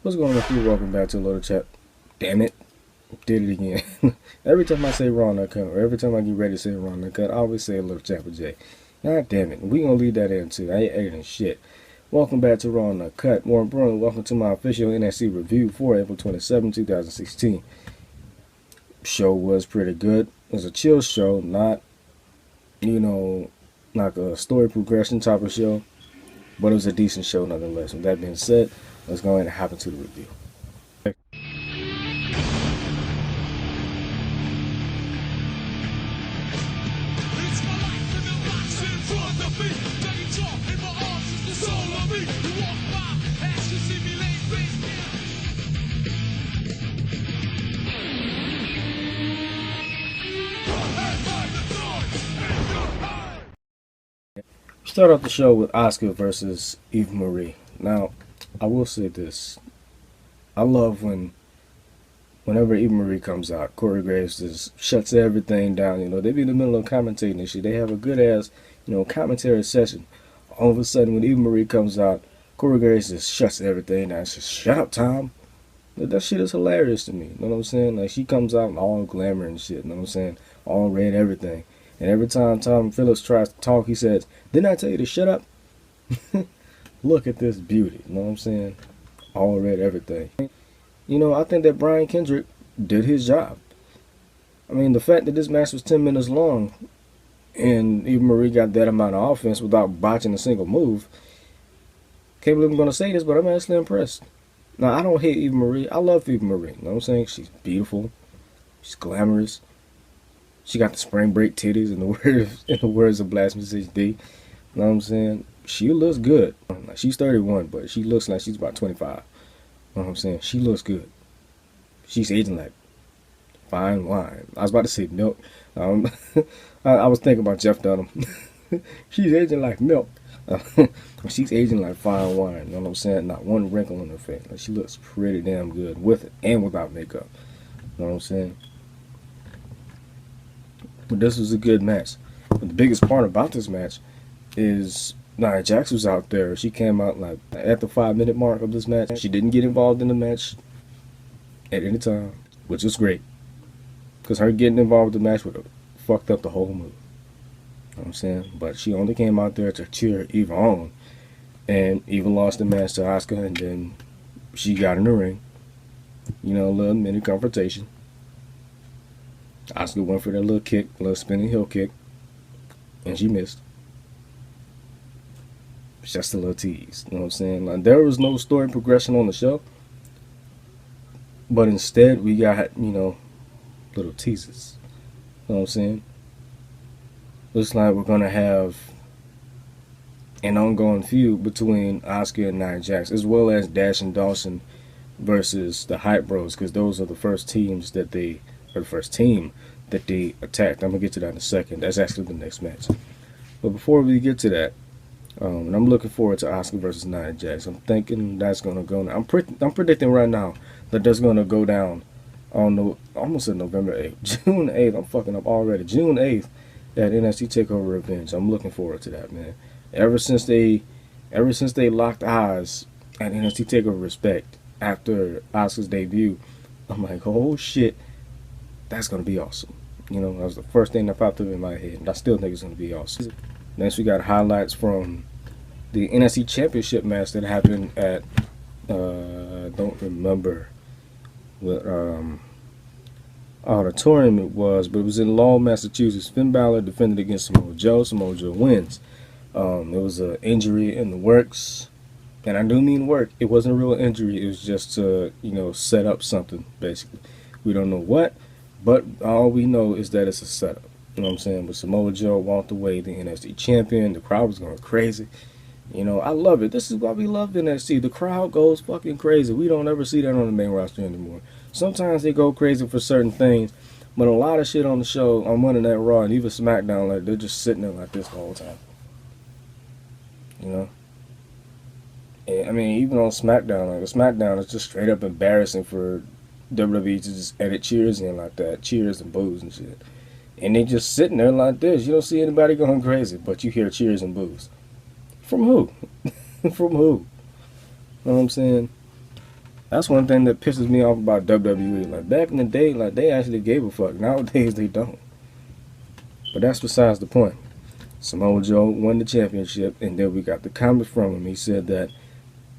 What's going on with you? Welcome back to a little chat. Damn it. Did it again. Every time I say Raw Uncut, or every time I get ready to say Raw Uncut, I always say a little chat with Jay. God damn it. We gonna leave that in too. I ain't editing shit. Welcome back to Raw Uncut. More importantly, welcome to my official NXT review for April 27, 2016. Show was pretty good. It was a chill show, not, like a story progression type of show. But it was a decent show nonetheless. With that being said, let's go ahead and hop into the review. Start off the show with Asuka versus Eva Marie. Now, I will say this. I love whenever Eva Marie comes out, Corey Graves just shuts everything down. They be in the middle of commentating and shit. They have a good ass, commentary session. All of a sudden, when Eva Marie comes out, Corey Graves just shuts everything down. It's just, shut up, Tom. That shit is hilarious to me. You know what I'm saying? Like, she comes out in all glamour and shit. You know what I'm saying? All red, everything. And every time Tom Phillips tries to talk, he says, "Didn't I tell you to shut up?" Look at this beauty. You know what I'm saying? All red, everything. I think that Brian Kendrick did his job. I mean, the fact that this match was 10 minutes long and Eva Marie got that amount of offense without botching a single move. Can't believe I'm going to say this, but I'm actually impressed. Now, I don't hate Eva Marie. I love Eva Marie. You know what I'm saying? She's beautiful. She's glamorous. She got the spring break titties in the words of Blasphemous HD. You know what I'm saying? She looks good. She's 31, but she looks like she's about 25. You know what I'm saying? She looks good. She's aging like fine wine. I was about to say milk. I was thinking about Jeff Dunham. She's aging like milk. She's aging like fine wine. You know what I'm saying? Not one wrinkle in her face. Like, she looks pretty damn good with it and without makeup. You know what I'm saying? But this was a good match. But the biggest part about this match is Nia Jax was out there. She came out like at the 5-minute mark of this match. She didn't get involved in the match at any time, which is great. Because her getting involved with the match would have fucked up the whole move. You know what I'm saying? But she only came out there to cheer Eva on. And Eva lost the match to Asuka, and then she got in the ring. A little mini confrontation. Asuka went for that little kick, little spinning heel kick, and she missed. It's just a little tease, you know what I'm saying? Like, there was no story progression on the show, but instead we got, little teases. You know what I'm saying? Looks like we're gonna have an ongoing feud between Asuka and Nia Jax, as well as Dash and Dawson versus the Hype Bros, because those are the first teams that the first team that they attacked. I'm gonna get to that in a second. That's actually the next match. But before we get to that, and I'm looking forward to Asuka versus Nia Jax. I'm thinking that's gonna go. I'm predicting right now that that's gonna go down on almost in November 8th, June 8th. I'm fucking up already. June 8th at NXT Takeover Revenge. I'm looking forward to that, man. Ever since they locked eyes at NXT Takeover Respect after Asuka's debut, I'm like, oh shit. That's going to be awesome. That was the first thing that popped up in my head. And I still think it's going to be awesome. Next, we got highlights from the NXT Championship match that happened at, I don't remember what auditorium it was, but it was in Lowell, Massachusetts. Finn Balor defended against Samoa Joe. Samoa Joe wins. There was an injury in the works. And I do mean work. It wasn't a real injury. It was just to, set up something, basically. We don't know what. But all we know is that it's a setup. You know what I'm saying? But Samoa Joe walked away the NXT champion. The crowd was going crazy. I love it. This is why we love NXT. The crowd goes fucking crazy. We don't ever see that on the main roster anymore. Sometimes they go crazy for certain things. But a lot of shit on the show, on Monday Night Raw, and even SmackDown, like, they're just sitting there like this the whole time. And, I mean, even on SmackDown, SmackDown is just straight up embarrassing for WWE to just edit cheers in like that, cheers and boos and shit, and they just sitting there like this. You don't see anybody going crazy, but you hear cheers and boos. From who? From who? You know what I'm saying? That's one thing that pisses me off about WWE. Like back in the day, like they actually gave a fuck. Nowadays they don't. But that's besides the point. Samoa Joe won the championship, and then we got the comment from him. He said that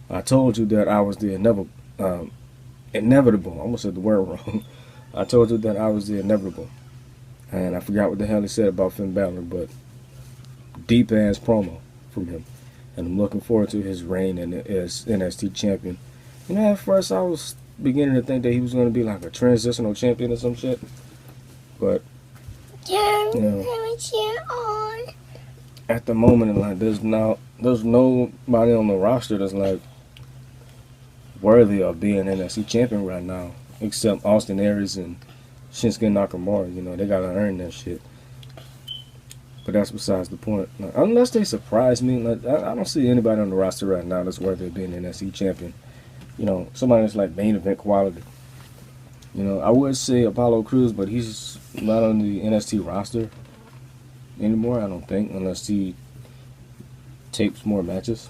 I told you that I was the inevitable. I almost said the word wrong. I told you that I was the inevitable. And I forgot what the hell he said about Finn Balor, but deep ass promo from him. And I'm looking forward to his reign as NXT champion. You know, at first I was beginning to think that he was going to be like a transitional champion or some shit. But, you know, at the moment, like there's nobody on the roster that's like worthy of being NXT champion right now, except Austin Aries and Shinsuke Nakamura. You know, they gotta earn that shit. But that's besides the point. Like, unless they surprise me, like I don't see anybody on the roster right now that's worthy of being NXT champion. You know, somebody that's like main event quality. You know, I would say Apollo Crews, but he's not on the NXT roster anymore, I don't think, unless he tapes more matches.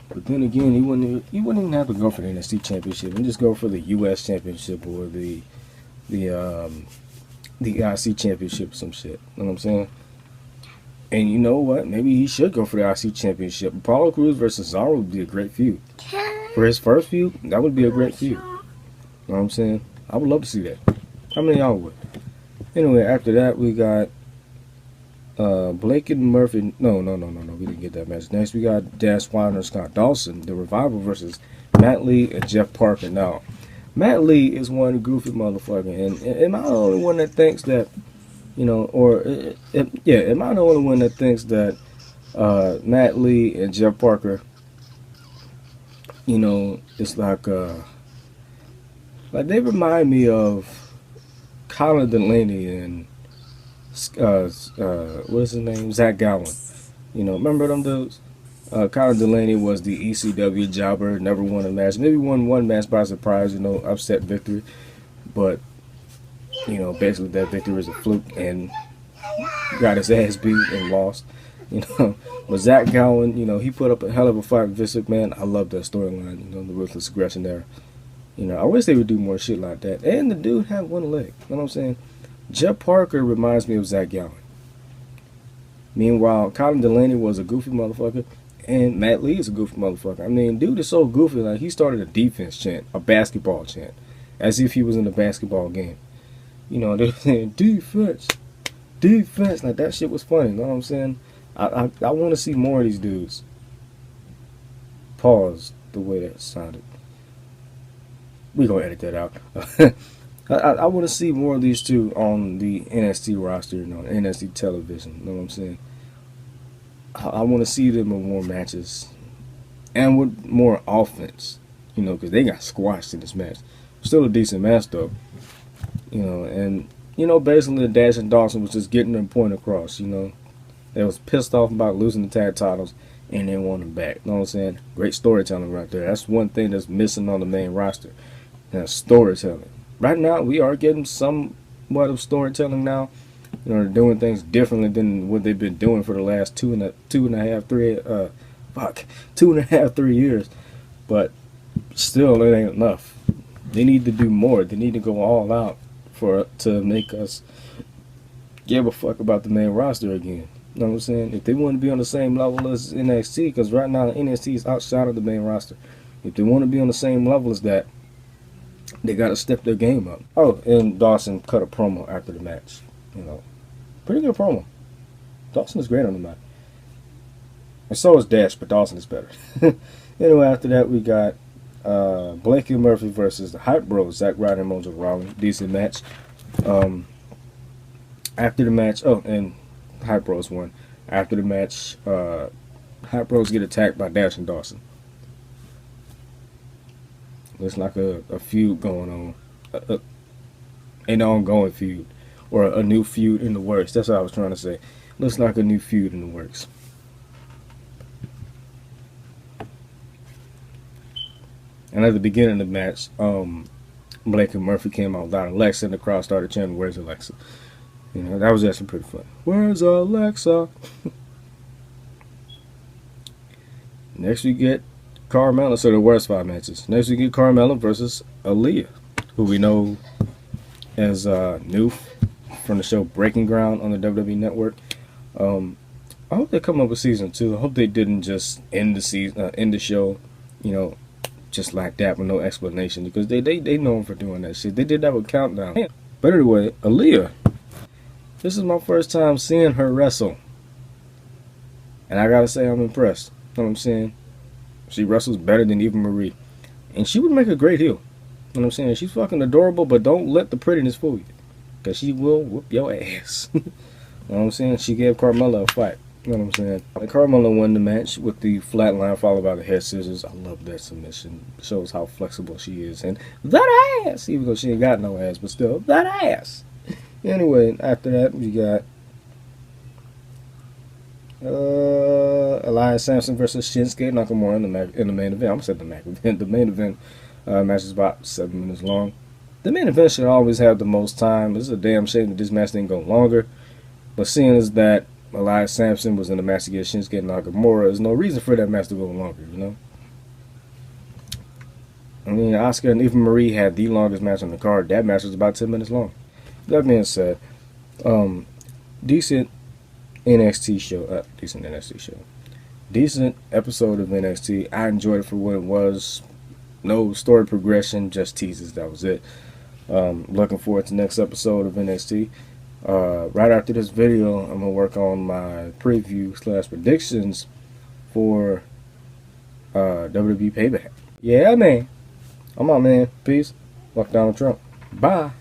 But then again, he wouldn't even have to go for the NXT championship and just go for the US championship or the IC championship or some shit. You know what I'm saying? And you know what? Maybe he should go for the IC championship. Apollo Crews versus Cesaro would be a great feud. For his first feud, that would be a great feud. You know what I'm saying? I would love to see that. How many of y'all would? Anyway, after that, we got Blake and Murphy. No. We didn't get that match. Next, we got Dash Wilder and Scott Dawson. The Revival versus Matt Lee and Jeff Parker. Now, Matt Lee is one goofy motherfucker. And am I the only one that thinks that, you know, or, am I the only one that thinks that Matt Lee and Jeff Parker, you know, it's like they remind me of Colin Delaney and what is his name? Zach Gowen. You know, remember them dudes? Colin Delaney was the ECW jobber, never won a match. Maybe won one match by surprise, you know, upset victory. But, you know, basically that victory was a fluke and got his ass beat and lost. You know, but Zach Gowen, you know, he put up a hell of a fight with Vince McMahon. I love that storyline, you know, the ruthless aggression there. You know, I wish they would do more shit like that. And the dude had one leg. You know what I'm saying? Jeff Parker reminds me of Zach Gowen. Meanwhile, Colin Delaney was a goofy motherfucker, and Matt Lee is a goofy motherfucker. I mean, dude is so goofy, like he started a defense chant, a basketball chant, as if he was in a basketball game. You know, they're saying, defense, defense. Like, that shit was funny, you know what I'm saying? I want to see more of these dudes. Pause the way that sounded. We're going to edit that out. I want to see more of these two on the NXT roster, you know, NXT television. You know what I'm saying? I want to see them in more matches and with more offense, you know, because they got squashed in this match. Still a decent match, though. You know, and, you know, basically Dash and Dawson was just getting their point across, you know. They was pissed off about losing the tag titles and they want them back. You know what I'm saying? Great storytelling right there. That's one thing that's missing on the main roster. And that's storytelling. Right now, we are getting somewhat of storytelling now. You know, they're doing things differently than what they've been doing for the last 3 years. But still, it ain't enough. They need to do more. They need to go all out to make us give a fuck about the main roster again. You know what I'm saying? If they want to be on the same level as NXT, because right now NXT is outside of the main roster. If they want to be on the same level as that, they got to step their game up. Oh, and Dawson cut a promo after the match. You know, pretty good promo. Dawson is great on the mic. And so is Dash, but Dawson is better. Anyway, after that, we got Blake and Murphy versus the Hype Bros, Zack Ryder and Mojo Rawley. Decent match. After the match, and Hype Bros won. After the match, Hype Bros get attacked by Dash and Dawson. Looks like a feud going on. An ongoing feud. Or a new feud in the works. That's what I was trying to say. Looks like a new feud in the works. And at the beginning of the match, Blake and Murphy came out without Alexa, and the crowd started chanting, "Where's Alexa?" You know, that was actually pretty fun. Where's Alexa? Next we get Carmella. So the worst 5 matches. Next we get Carmella versus Aaliyah, who we know as new from the show Breaking Ground on the WWE Network. I hope they come up with season 2. I hope they didn't just end the show, you know, just like that with no explanation, because they known for doing that shit. They did that with Countdown. But anyway, Aaliyah, this is my first time seeing her wrestle, and I gotta say I'm impressed. You know what I'm saying? She wrestles better than Eva Marie, and she would make a great heel. You know what I'm saying? She's fucking adorable, but don't let the prettiness fool you, because she will whoop your ass. You know what I'm saying? She gave Carmella a fight. You know what I'm saying? And Carmella won the match with the flatline followed by the head scissors. I love that submission. It shows how flexible she is. And that ass! Even though she ain't got no ass, but still, that ass! Anyway, after that, we got Elias Sampson versus Shinsuke Nakamura in the main event. I'm saying the main event. The main event match is about 7 minutes long. The main event should always have the most time. This is a damn shame that this match didn't go longer. But seeing as that Elias Sampson was in the match against Shinsuke Nakamura, there's no reason for that match to go longer, you know? I mean, Asuka and Eva Marie had the longest match on the card. That match was about 10 minutes long. That being said, decent NXT show. Decent episode of NXT. I enjoyed it for what it was. No story progression, just teases. That was it. Looking forward to the next episode of NXT. Right after this video, I'm gonna work on my preview / predictions for WWE Payback. Yeah, man. I'm out, man. Peace. Fuck Donald Trump. Bye.